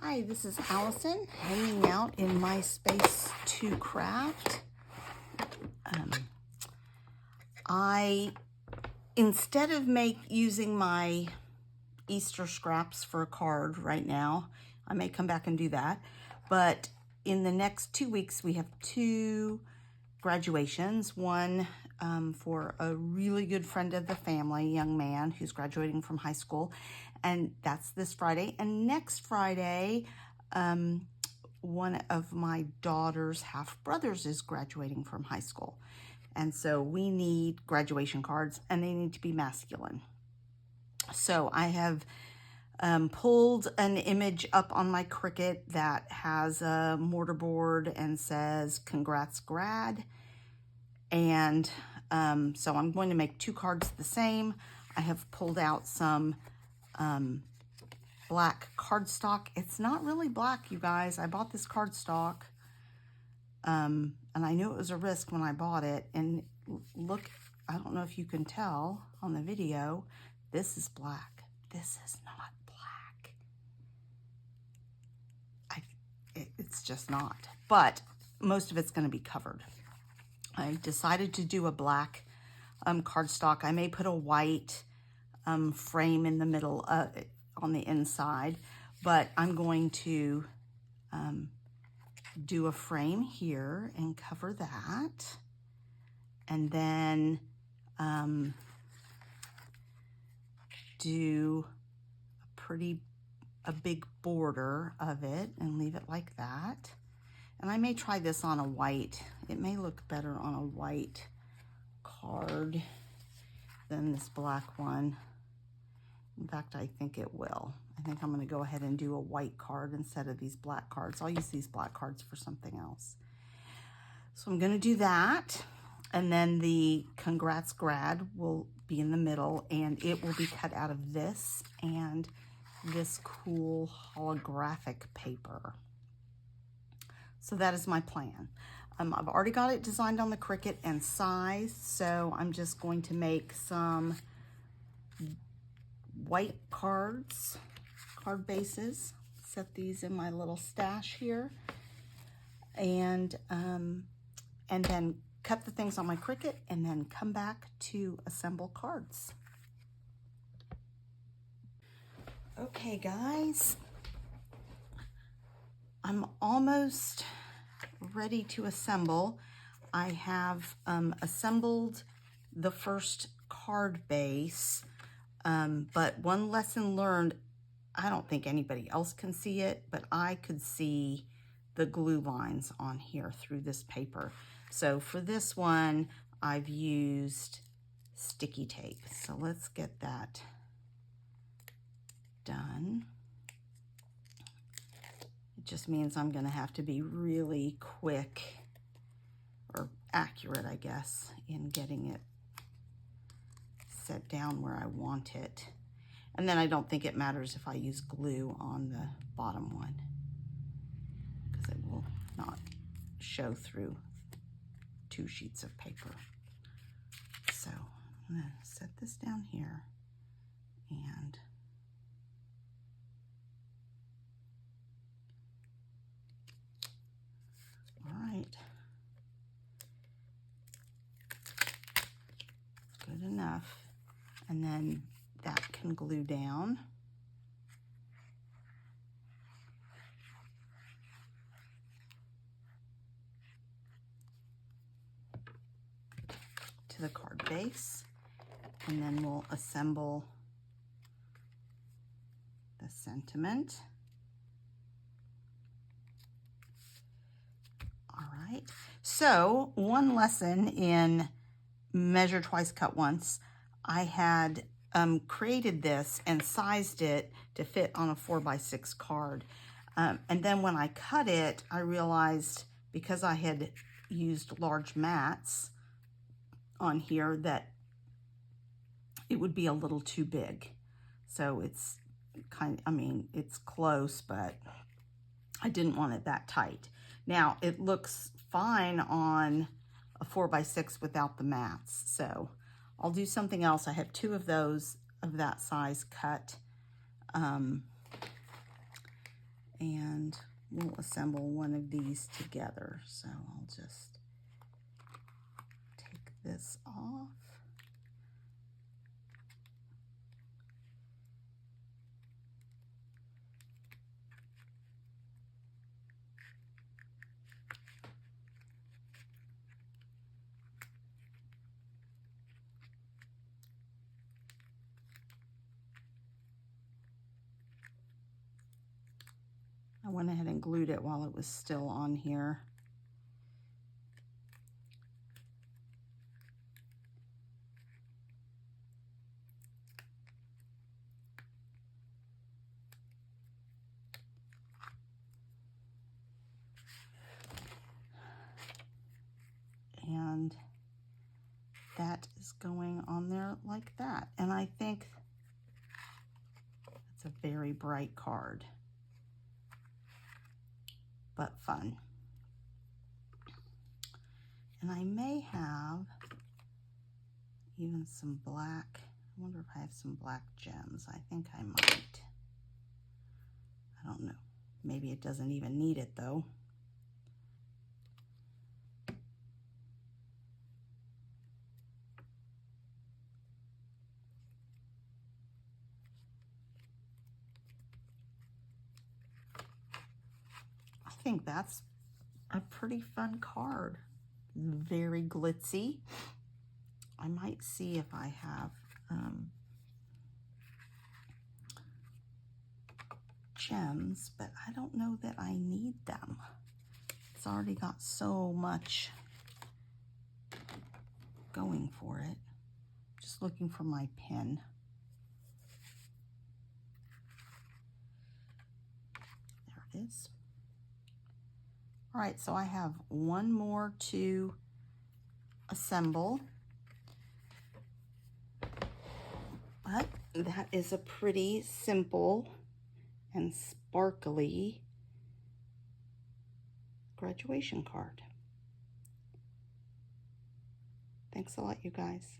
Hi, this is Allison hanging out in my space to craft. Instead of using my Easter scraps for a card right now, I may come back and do that, but in the next 2 weeks we have 2 graduations. One for a really good friend of the family, young man who's graduating from high school, and that's this Friday. And next Friday, one of my daughter's half-brothers is graduating from high school. And so we need graduation cards, and they need to be masculine. So I have pulled an image up on my Cricut that has a mortar board and says, "Congrats, Grad." And so I'm going to make 2 cards the same. I have pulled out some black cardstock. It's not really black, you guys. I bought this cardstock, and I knew it was a risk when I bought it. And look, I don't know if you can tell on the video, this is black. This is not black. It's just not. But most of it's going to be covered. I decided to do a black cardstock. I may put a white frame in the middle on the inside, but I'm going to do a frame here and cover that, and then do a big border of it and leave it like that. And I may try this on a white. It may look better on a white card than this black one. In fact, I think it will. I think I'm going to go ahead and do a white card instead of these black cards. I'll use these black cards for something else. So I'm going to do that. And then the Congrats Grad will be in the middle, and it will be cut out of this and this cool holographic paper. So that is my plan. I've already got it designed on the Cricut and sized, so I'm just going to make some white card bases, set these in my little stash here, and then cut the things on my Cricut, and then come back to assemble cards. Okay, guys, I'm almost ready to assemble. I have assembled the first card base, but one lesson learned, I don't think anybody else can see it, but I could see the glue lines on here through this paper. So for this one, I've used sticky tape. So let's get that done. It just means I'm gonna have to be really quick, or accurate, I guess, in getting it set down where I want it. And then I don't think it matters if I use glue on the bottom one, because it will not show through 2 sheets of paper. So I'm gonna set this down here, and all right, good enough. And then that can glue down. To the card base, and then we'll assemble the sentiment. All right, so one lesson in measure twice, cut once. I had created this and sized it to fit on a 4x6 card. And then when I cut it, I realized, because I had used large mats on here, that it would be a little too big. So it's it's close, but I didn't want it that tight. Now it looks fine on a 4x6 without the mats. So I'll do something else. I have 2 of those of that size cut. and we'll assemble one of these together. So I'll just take this off. I went ahead and glued it while it was still on here. And that is going on there like that. And I think it's a very bright card, but fun. And I may have even some black. I wonder if I have some black gems. I think I might. I don't know. Maybe it doesn't even need it though. I think that's a pretty fun card. Very glitzy. I might see if I have gems, but I don't know that I need them. It's already got so much going for it. Just looking for my pen. There it is. All right, so I have one more to assemble, but that is a pretty simple and sparkly graduation card. Thanks a lot, you guys.